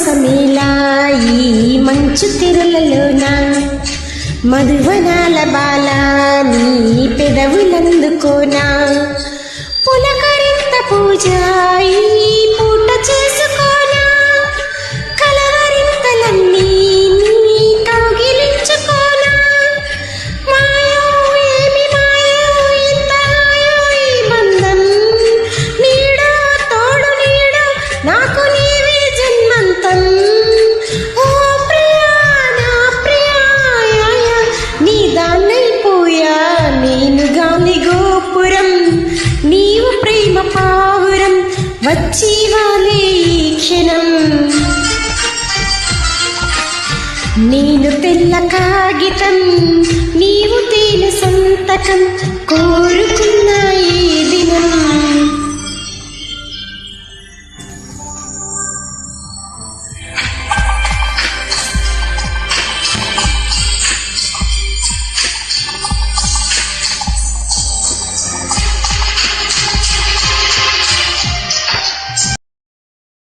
మాసమేలా ఈ మంచు తెరలలోన మధువనాల బాలా నీ పెదవులందుకోనా పులకరింత పూజ ఈ పూట చేసుకోనా కలవరింతలన్నీ నీ కౌగిలించుకోనా మాయో ఏమి మాయో ఇంత హాయో ఈ బంధం నీడో తోడు నీడో నాకు నీవే జన్మంతం ఓ ప్రియా నా ప్రియా నీ దాన్నైపోయా నేను గాలి గోపురం నీవు ప్రేమ పావురం వచ్చి వాలే ఈ క్షణం నేను తెల్ల కాగితం నీవు తేనె సంతకం కోరుకున్నాయి